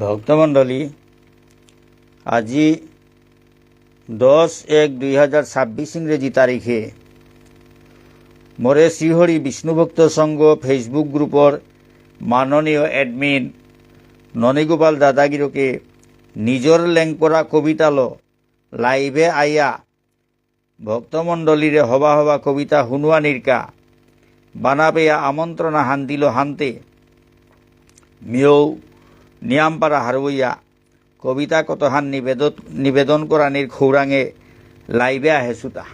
ভক্তমণ্ডলী, আজি 10-1-2026 ইংরেজি তারিখে মোরে শ্রীহরি বিষ্ণুভক্ত সংঘ ফেসবুক গ্রুপর মাননীয় এডমিন ননীগোপাল দাদাগিরকে নিজর লেংপরা কবিতাল লাইভে আইয়া ভক্তমণ্ডলীরে হবা হবা কবিতা হুনুয়া নিরকা বানাবেয়া আমন্ত্রণা হান দিল হানতে মিও নিয়ামপাড়া হারবইয়া কবিতা কতহান নিবেদন করানির খৌরাঙে লাইভে আহেসুতা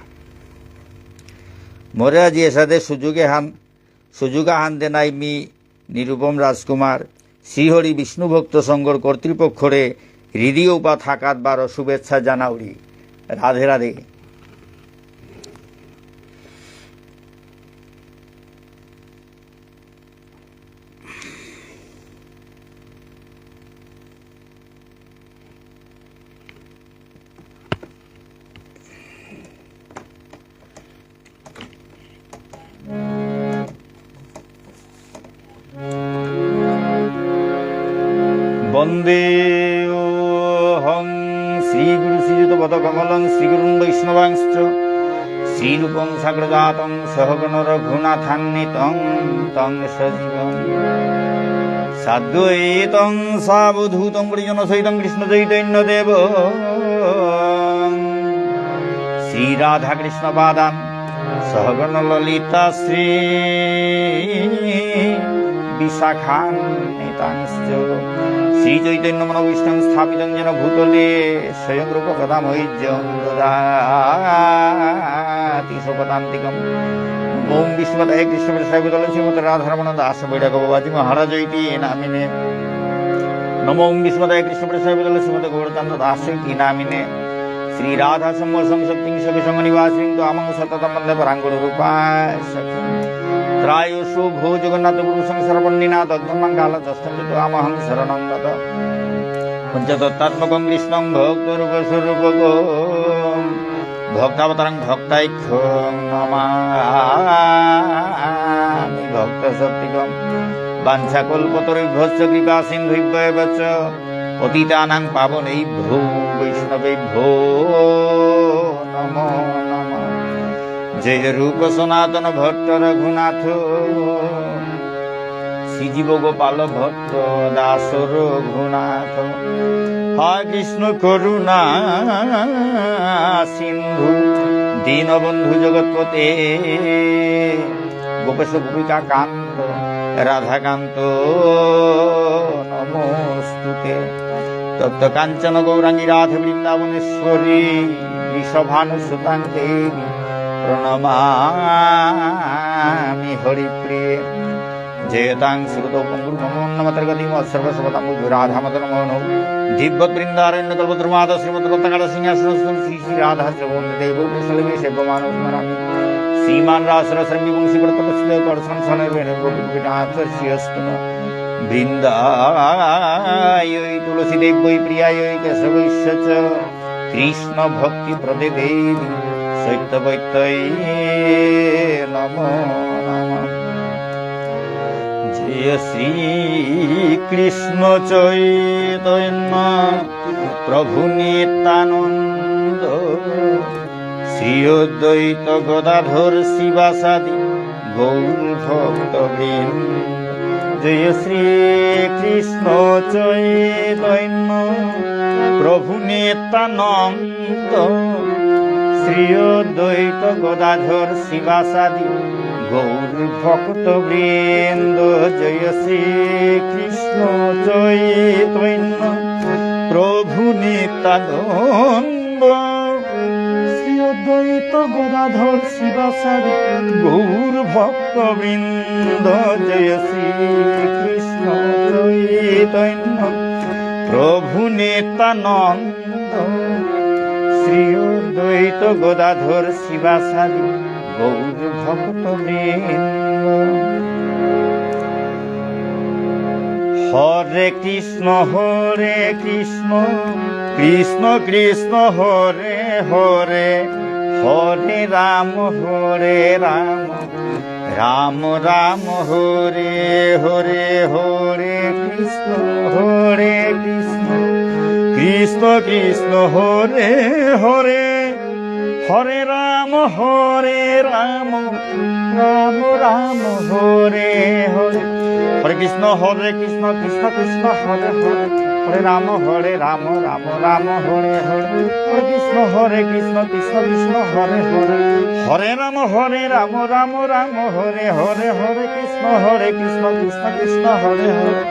মোরে আজি এসাদে সুযোগা হান দেনাই মি নিরুপম রাজকুমার শ্রীহরি বিষ্ণুভক্ত সংঘর কর্তৃপক্ষরে হৃদয় উপা থাকাত বারো শুভেচ্ছা জানাউরি। রাধে রাধে। বন্দে হং শ্রীগুরু শ্রীযুত পদকমলং শ্রীগুরুং বৈষ্ণবাংশ্চ শ্রীরূপং সাগ্রজাতং সহগণ রঘুনাথান্বিতং তং সজীবং সাদ্বৈতং সাবধূতং পরিজনসহিতং কৃষ্ণ চৈতন্যদেব শ্রীরাধা কৃষ্ণ পাদান সহগণ ললিতা শ্রী বিশাখান্বিতাংশ্চ শ্রী চৈতন্য মনোবিষ্টং স্থাপিতং যেন ভূতলে স্বয়ং রূপ কদামৈজ্যং দদাতি শপতান্তিকম। ওম বিষ্ণুপদায় কৃষ্ণপ্রসাদ শ্রীমত রাধারমণ দাস বৈরাগবাজি মহারাজ ইতি নামিনে নমো ওম বিষ্ণুপদায় কৃষ্ণপ্রসাদ শ্রীমত গৌরচন্দ্র দাস ইতি নামিনে শ্রী রাধা সম্বসং শক্তিং সবিসং নিবাসিং ত্বামং সততম বন্দে পরাঙ্গুর রূপায় ত্রায়ুষু ভূ জগন্নাথ গুরু সংসর্বন্নিনা তদ্ব্রহ্মং কালচষ্টমিত আমহং শরণং গত পঞ্চতত্ত্বাত্মকং কৃষ্ণং ভক্তরূপস্বরূপকং ভক্তাবতারং ভক্তাইখ্যং নমামি ভক্তশক্তিকং বাঞ্ছাকল্পতরুভ্যশ্চ কৃপা সিন্ধুভ্যেব চ পতিতানাং পাবনেভ্যো বৈষ্ণবেভ্যো নমো নমঃ। জয় রূপ সনাতন ভট্ট রঘুনাথ শ্রীজীব গোপাল ভট্ট দাস রঘুনাথ হয় কৃষ্ণ করুণা সিন্ধু দীনবন্ধু জগৎপতে গোপেশ গোপিকা কান্ত রাধাকান্ত নমস্তুতে। তপ্ত কাঞ্চন গৌরাঙ্গী রাধে বৃন্দাবনেশ্বরী ঋষভানুসুতাং দেবী প্রণমামি হরিপ্রিয়ে। জয়তাং শ্রুতৌ পুঙ্গুর্মমোন্নমতর্গতিম সর্বসর্বতাং রাধামদন মোহন দিব্যৎ বৃন্দারণ্য কল্পদ্রুমাদ শ্রীমদ্রত্নকাল সিংহাসনস্থ শ্রী শ্রী রাধা দেব কুশলবে সেবমান স্মরামি শ্রীমান রাসরসর্বি বংশীব্রতপস্লে করসন সনবেন গোপীনাথস্যস্তু বৃন্দায় তুলসীদেব বৈ প্রিয়ায় কেশবৈশ্য চ কৃষ্ণ ভক্তি প্রদে দেবী সত্যবৈত্যৈ নমো নমঃ। জয় শ্রী কৃষ্ণ চৈতন্য প্রভু নিত্যানন্দ শ্রী অদ্বৈত গদাধর শিবাসাদি গৌর ভক্তবৃন্দ। জয় শ্রী কৃষ্ণ চৈতন্য প্রভু নিত্যানন্দ শ্রী অদ্বৈত গদাধর শিবাসাদি গৌর ভক্তবৃন্দ। জয় শ্রী কৃষ্ণ চৈতন্য প্রভু নিত্যানন্দ শ্রী অদ্বৈত গদাধর শিবাসাদি গৌর ভক্তবৃন্দ। জয় শ্রী কৃষ্ণ চৈতন্য প্রভু নিত্যানন্দ শ্রী অদ্বৈত গদাধর শিবাসাদি গৌর ভক্তবৃন্দ। হরে কৃষ্ণ কৃষ্ণ কৃষ্ণ হরে হরে হরে রাম রাম রাম হরে হরে হরে কৃষ্ণ হরে হরে কৃষ্ণ কৃষ্ণ কৃষ্ণ হরে হরে হরে রাম রাম রাম হরে হরে হরে কৃষ্ণ কৃষ্ণ কৃষ্ণ হরে হরে হরে রাম রাম রাম হরে হরে হরে কৃষ্ণ কৃষ্ণ কৃষ্ণ হরে হরে হরে রাম রাম রাম হরে হরে হরে কৃষ্ণ কৃষ্ণ কৃষ্ণ হরে হরে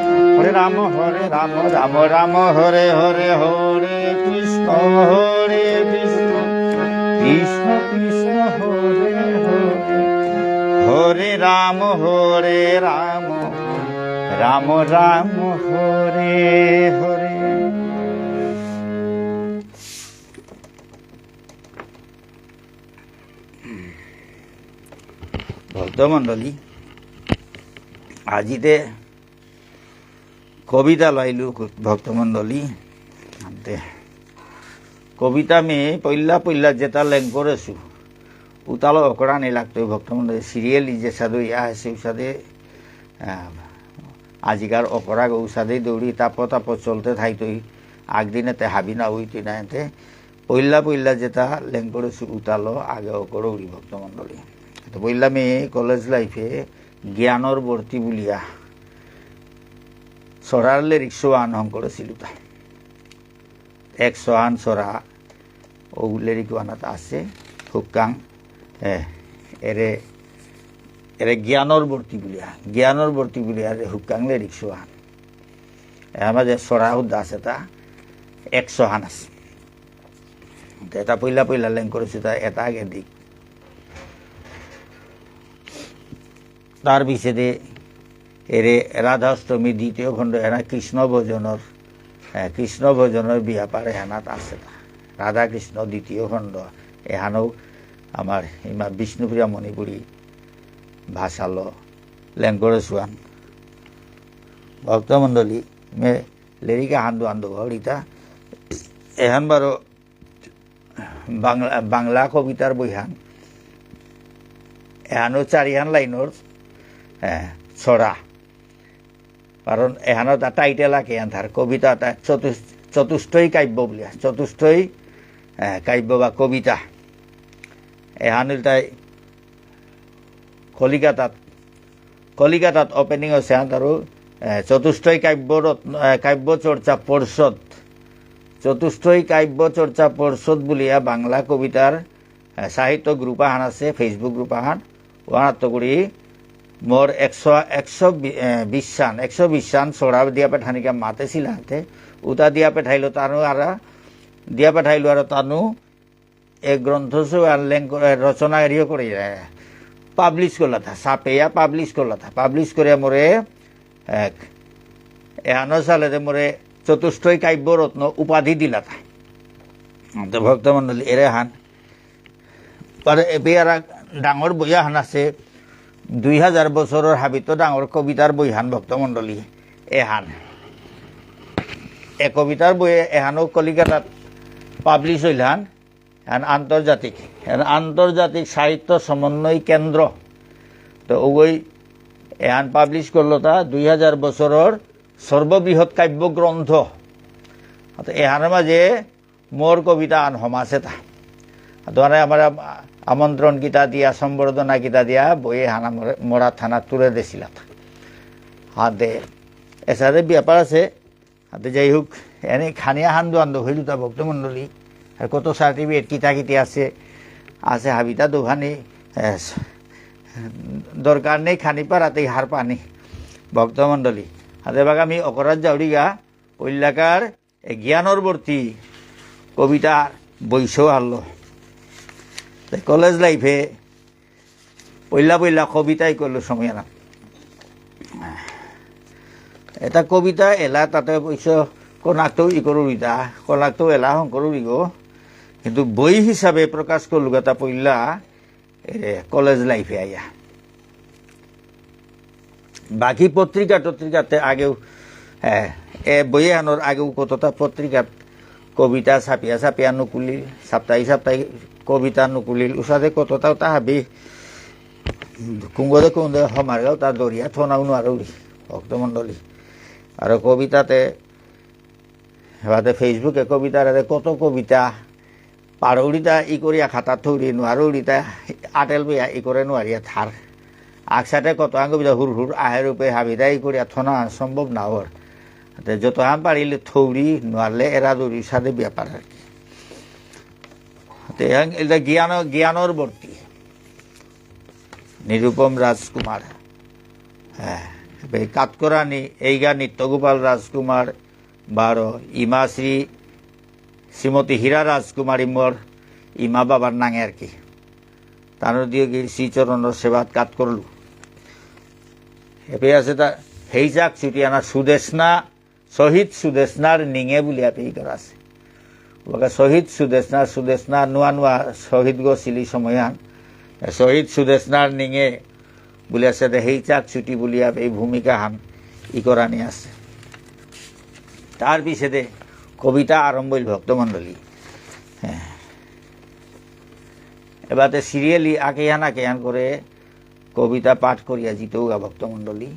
হরে রাম রাম রাম হরে হরে হরে কৃষ্ণ কৃষ্ণ কৃষ্ণ কৃষ্ণ হরে হরে হরে রাম রাম রাম হরে হরে। ভক্তমণ্ডলী আজিতে কবিতা লাইলু ভক্তমণ্ডলী কবিতা আমি পইলা যেটা লেং করেছু উতালো অকরা নেই লাগতো ভক্তমণ্ডলী সিরিয়ালি যে সাধু ইয়া আছে উসাদে আজিকার অকরা ঔষধে দৌড়ি তাপ চলতে থাইতই আগদিনেতে হাবি না উইতই না এতে পইলা যেটা লেং করেছু উতালো আগে অকর উড়ি ভক্তমণ্ডলী তো পইলা আমি কলেজ লাইফে জ্ঞানর বর্তি বুলিয়া চরারলে রিক্সা আনহং করেছিল তা 100 আন চরা ও লিরিক আনাত আছে হুকাং এরে এরে জ্ঞানর বর্তি বুলিয়া হুকাং লিরিক সোহান আমার যে চরা হুদ্দা আছে তা 100 হান আছে এটা পইলা লেং করেছে তা এটা আগে দিক তার পিছনে এরে রাধাষ্টমী দ্বিতীয় খণ্ড এনা কৃষ্ণ ভজনের বিয়া পারে হেনাত আছে রাধা কৃষ্ণ দ্বিতীয় খণ্ড এহানো আমার ইমা বিষ্ণুপ্রিয়া মণিপুরী ভাষালো লেংকরে চুয়ান ভক্তমণ্ডলী মে লেরিকা হান্দু ঘড়িতা এহান বারো বাংলা কবিতার বইহান এহানো 4 লাইনৰ ছড়া কারণ এহানো তা টাইটেল আঁকে আন্ধার কবিতা চতুষ্টয়ী কাব্য বলিয়া চতুষ্টয়ী কাব্য বা কবিতা এহানিল তাই কলিকাতাত ওপেনিং আছে আৰু চতুষ্টয়ী কাব্য চৰ্চা পৰ্ষদ চতুষ্টয়ী কাব্য চৰ্চা পৰ্ষদ বুলিয়া বাংলা কবিতার সাহিত্য গ্রুপ আহান আছে ফেসবুক গ্রুপ আহান ওয়ানাত্ত কৰি মোর 120 সান ছড়া দিয়া পেঠানিকা মাতেছিল হাতে উতা দিয়া পেঠাইলো তানু আর দিয়া পেঠাইলো আর তানু এক গ্রন্থ রচনা এরিও করে পাবলিশ করলা থা সাপেয়া পাবলিশ করলা থা পাবলিশ করে মোরে এহানো সালে মোরে চতুষ্টয়ী কাব্য রত্ন উপাধি দিলা থা তো ভক্তমণ্ডলী এরে হান এবার ডাঙর বইয়া হান আছে 2000 বছরের হাবিত ডাঙর কবিতার বইহান ভক্তমণ্ডলী এহান কবিতার বইয়ে এহানো কলিকাতাত পাবলিশ হইলান আন্তর্জাতিক সাহিত্য সমন্বয় কেন্দ্র তো ওই এহান পাবলিশ করলো তা 2000 বছরের সর্ববৃহৎ কাব্য গ্রন্থ এহানের মাঝে মোর কবিতা আন সমাছে তা তোমার আমার আমন্ত্রণ গীতা দিয়া সম্বর্ধনা গীতা দিয়া বইয়ে হানা মরা থানা তুলে দিছিল হাতে এসারে ব্যাপার আছে হাতে যাই হোক এনে খানিয়া হান্দু হইল তা ভক্তমণ্ডলী আর কত সার্টিফিকেট কিতা আছে হাবিতা দোকানে দরকার নেই খানি পারাতেই হার পানি ভক্তমণ্ডলী হাতে বাগ আমি অকরাত যাওড়িগা ওইলাকার জ্ঞানর বর্তি কবিতার বইসও হারলো কলেজ লাইফে পইলা কবিতাই করলো সময় না এটা কবিতা এলা তাতে পয়স কনাকটাও করু ইতা কনাকটাও এলা করু গো কিন্তু বই হিসাবে প্রকাশ করলো এটা পইলা কলেজ লাইফে আইয়া বাকি পত্রিকাতে আগেও বইয়ে আনোর আগেও কতটা পত্রিকাত কবিতা ছাপিয়া নুকুলিল সাপ্তাহিক কবিতা নুকুলিল উষাদে কতটাও তা হাবি কুঙ্গদে সমারগাঁও তার দরিয়া থনাও নোৱাৰো ভক্তমণ্ডলী আৰু কবিতাতে এবারে ফেসবুকে কবিতার কত কবিতা পারৌড়িতা ই করিয়া খাতা থৌরি নোয়ারৌড়িতা আটেল বইয়া ই করে নোয়ারিয়া থার আকসাতে কত আং কবিতা হুর হুর আহে রূপে হাবিদা ই করিয়া থনা সম্ভব না ওর যত আম পারিলে থৌরি নোয়ারলে এরা দৌড়ির সাথে ব্যাপার আর কি এটা জ্ঞানর বর্তী নিরুপম রাজকুমার হ্যাঁ কাতকরানি এইগা নিত্যগোপাল রাজকুমার বারো ইমাশ্রী শ্রীমতী হীরা রাজকুমারী মোর ইমা বাবার নাঙে আর কি তার দিয়ে গিয়ে শ্রীচরণের সেবাত কাত করলু এপে আছে তা হেই যাক ছুটিয়ানা সুদেশনা শহীদ সুদেশনার নিঙে বলিয়া পেই করা আছে ওকে শহীদ সুদেশনা নোয়া নোয়া শহীদ গছিলি সময়হান শহীদ সুদেশনার নিঙে বলে আছে হেই চাক ছুটি বলিয়া এই ভূমিকা হান ই করা নিয়ে আছে তার পিছনে কবিতা আরম্ভ হইল ভক্তমণ্ডলী হ্যাঁ এবারে সিরিয়ালি আকেহান করে কবিতা পাঠ করিয়া জিতেও গা ভক্তমণ্ডলী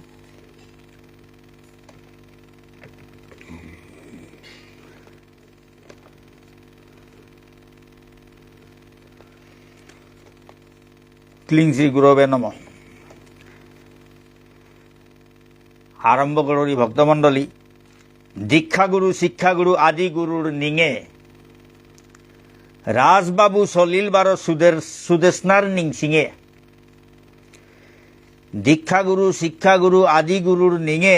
ক্লিং শ্রী গুরবে নম আরম্ভ করি ভক্তমণ্ডলী দীক্ষাগুরু শিক্ষাগুরু আদি গুরুর নিঙে রাজবাবু সলিল বারো সুদেশনার নিং সিঙে দীক্ষাগুরু শিক্ষাগুরু আদি গুরুর নিঙে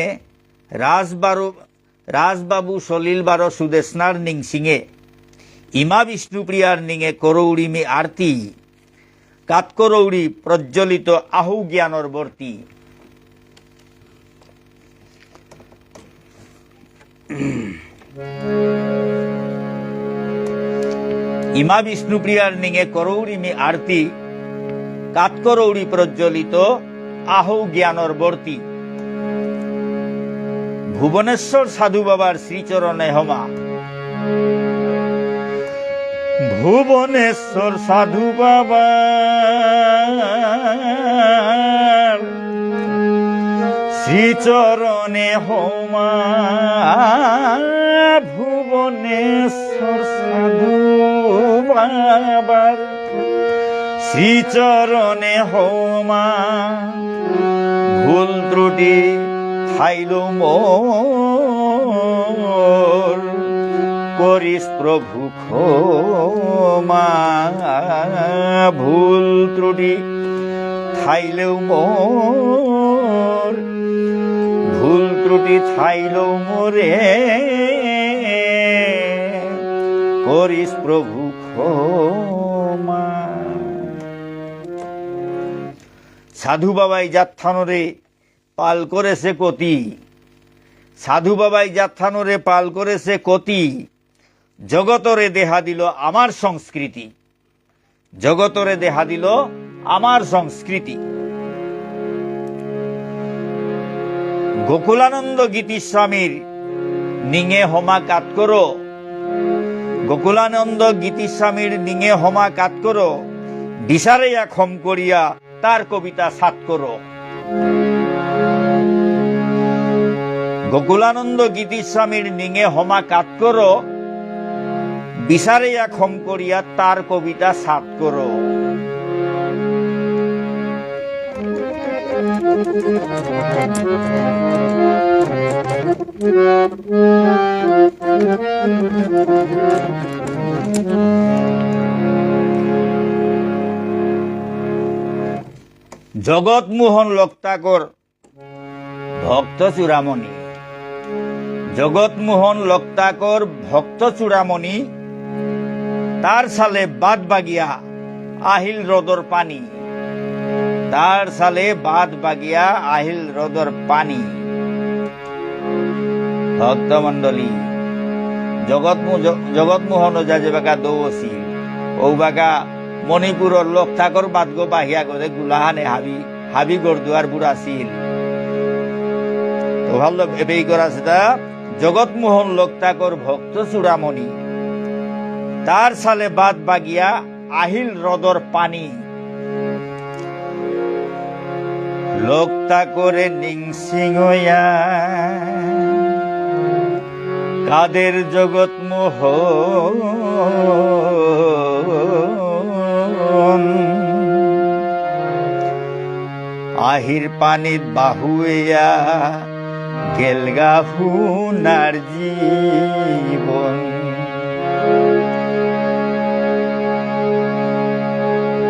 রাজবাবু সলিল বারো সুদেশনার নিং সিঙে ইমা বিষ্ণুপ্রিয়ার নিঙে করৌড়িমি আরতি কাতকরৌড়ি প্রজ্বলিত আহু জ্ঞানর বর্তী ইমা বিষ্ণুপ্রিয়ার নিঙে করৌড়িমি আরতি কাতকরৌড়ি প্রজ্বলিত আহু জ্ঞানর বর্তী ভুবনেশ্বর সাধু বাবার শ্রীচরণে হমা ভুবনেশ্বর সাধু বাবার শ্রীচরণে হমা ভুবনেশ্বর সাধু বাবার শ্রীচরণে হমা ভুল ত্রুটি খাইল মোর করিস প্রভু ক্ষমা ভুল ত্রুটি খাইলেও মোর ভুল ত্রুটি খাইলেও মোরে করিস প্রভু ক্ষমা সাধু বাবাই যাত্রানরে পাল করেছে কতি সাধু বাবাই যাত্রানরে পাল করেছে কতি জগতরে দেহা দিল আমার সংস্কৃতি জগতরে দেহা দিল আমার সংস্কৃতি গোকুলানন্দ গীতিস্বামীর নিঙে হমা কাত করো গোকুলানন্দ গীতিস্বামীর নিঙে হমা কাত করো বিচারেয়া ক্ষম করিয়া তার কবিতা সাত করো গোকুলানন্দ গীতিস্বামীর নিঙে হমা কাত করো বিচারেয়া ক্ষম করিয়া তার কবিতা সাত করো জগৎমোহন লক্তাকর ভক্ত চূড়ামণি জগৎমোহন লক্তাকর ভক্ত চূড়ামণি তার সালে বাদ বাগিয়া আহিল হ্রদর পানি তার সালে বাদ বাগিয়া আহিল হ্রদর পানি ভক্তমণ্ডলী জগৎমোহন যা যে বাগা দৌছিল ও বাগা মণিপুরের লক্তাকর বাদ গো বাহিয়া গলে গুলাহানে হাবি গড়দুয়ার বুড়া ছিল তো ভালো এবেই করা সেটা জগৎমোহন লক্তাকর ভক্ত চূড়ামণি তার সালে বাদ বাগিয়া আহিল হ্রদর পানি লক্তাকরে নিংসিংয়া কাদের জগৎ মোহন আহির পানিত বাহুয়া গেলগা হুনার জীবন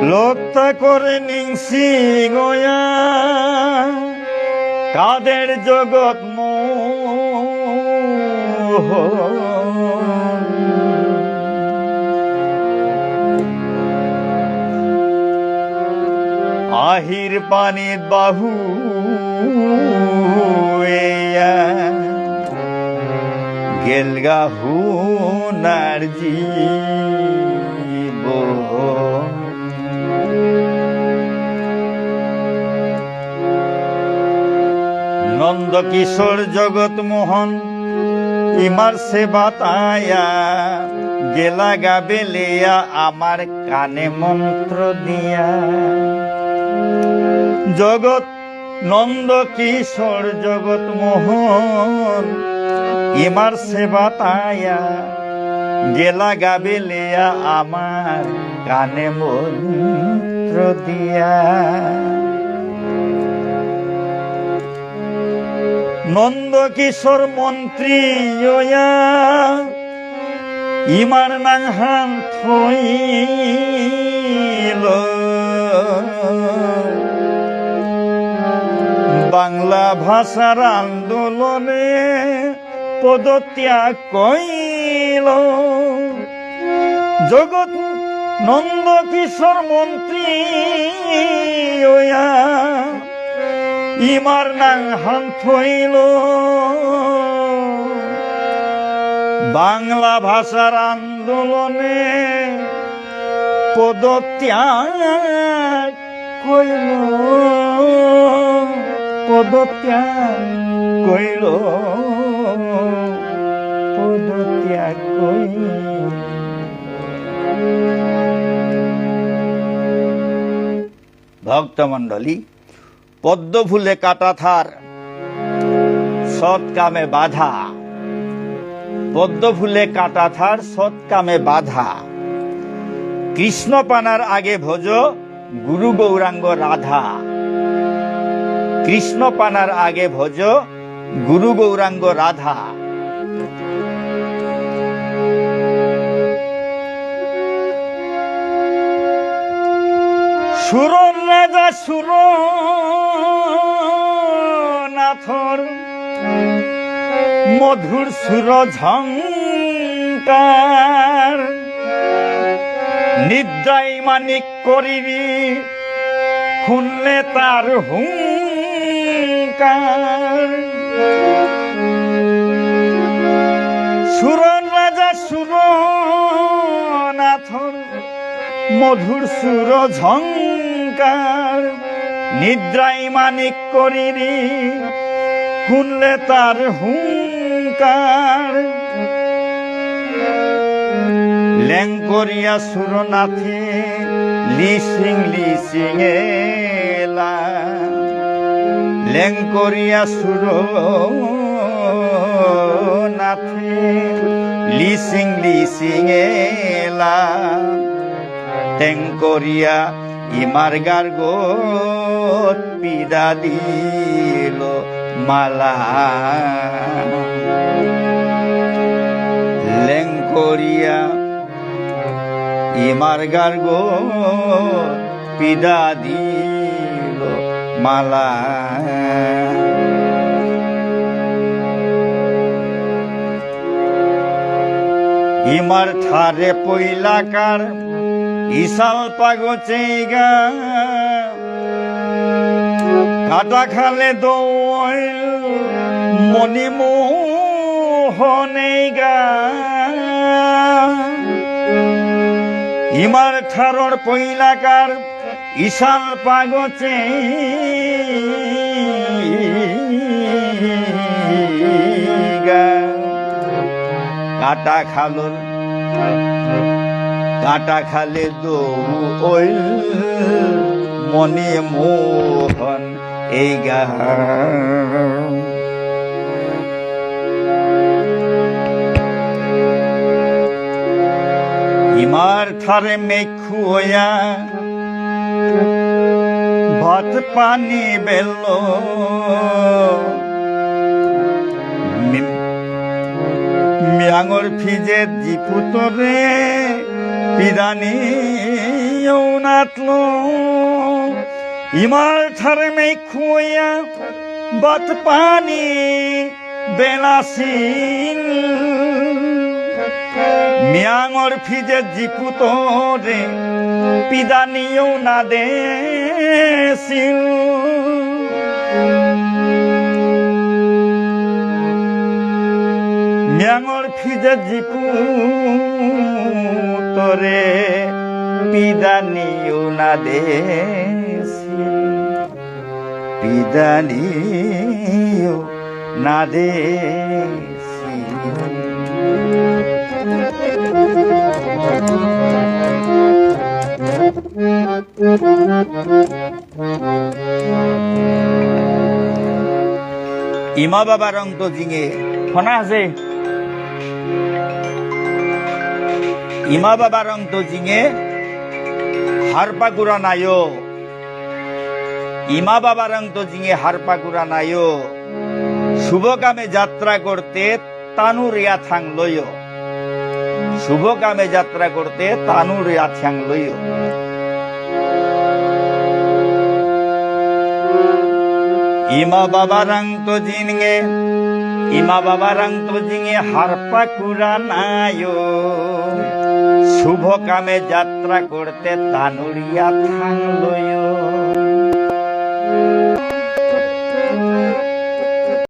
লোকটা করে নিংসি গয়া কাদের জগৎ আহির পানিত বাহু গেলগা হুনার জীবন নন্দ কিশোর জগৎ মোহন ইমার সেবা তায়া গেলা গাবেলিয়া আমার কানে মন্ত্র দিয়া জগৎ নন্দ কিশোর জগৎ মোহন ইমার সেবা তায়া গেলা গাবেলিয়া আমার কানে মন্ত্র দিয়া নন্দ কিশোর মন্ত্রী ইমার নাংহান থইল বাংলা ভাষার আন্দোলনে পদত্যাগ কইল জগৎ নন্দ কিশোর মন্ত্রী ইমার নাংহান থইল বাংলা ভাষার আন্দোলনে পদত্যাগ কইল পদত্যাগ কইল পদত্যাগ কইল ভক্তমণ্ডলী পদ্ম ফুলে কাটা থার সৎ কামে বাধা পদ্ম ফুলে কাটা থার সৎ কামে বাধা কৃষ্ণ পানার আগে ভোজ গুরু গৌরাঙ্গ রাধা কৃষ্ণ পানার আগে ভোজ গুরু গৌরাঙ্গ রাধা সুরর রাজা সুরনাথর মধুর সুর ঝঙ্কার নিদ্রায় মানিক করিবি শুনলে তার হুঙ্কার সুরন রাজা সুরনাথর মধুর সুর ঝঙ্কার নিদ্রায় মানিক করিবি শুনলে তার হুঙ্কার লেঙ্করিয়া সুরনাথে লিসিং লিসিং এলা লেঙ্করিয়া সুরনাথে লিসিং লিসিং এলা টেঙ্করিয়া ইমার গার্গত পিদা দিল মালা লেঙ্করিয়া ইমার গার্গত পিদা দিল মালা ইমার থারে পইলাকার ইশাল পাগচেগা কাটা খালে দৌল মণিমোহনেগা ইমার থারর পইলাকার ইশাল পাগচে কাটা খালর কাটা খালে দৌল মণিমোহন এই গা থারে মেখুয়া ভাত পানি বেল মিয়াঙর ফিজে জিপুতরে পিদানি নাতলো ইমার থারে মেখুয়া ভাত পানি বেলাসিন মিয়াঙর ফিজে জিপুতরে পিদানিও না দেছিল মিয়াঙর ফিজে জিপুতরে পিদানিও না দেছিল পিদানিও না দেছিল ইমা বাবা রং তো জিঙে শোনা আছে ইমা বাবা রং তো জিঙে হারপা গুড়া নাইও ইমা বাবা রং তো জিঙে হারপা গুড়া নাইও শুভ কামে যাত্রা করতে তানুরিয়া থাং লইও শুভ কামে যাত্রা করতে তানুরিয়া থাং লইও ইমা বাবা রং তো জিঙে ইমা বাবা রং তো জিঙে হারপা কুড়া নাইও শুভ কামে যাত্রা করতে তানুরিয়া থাং লইও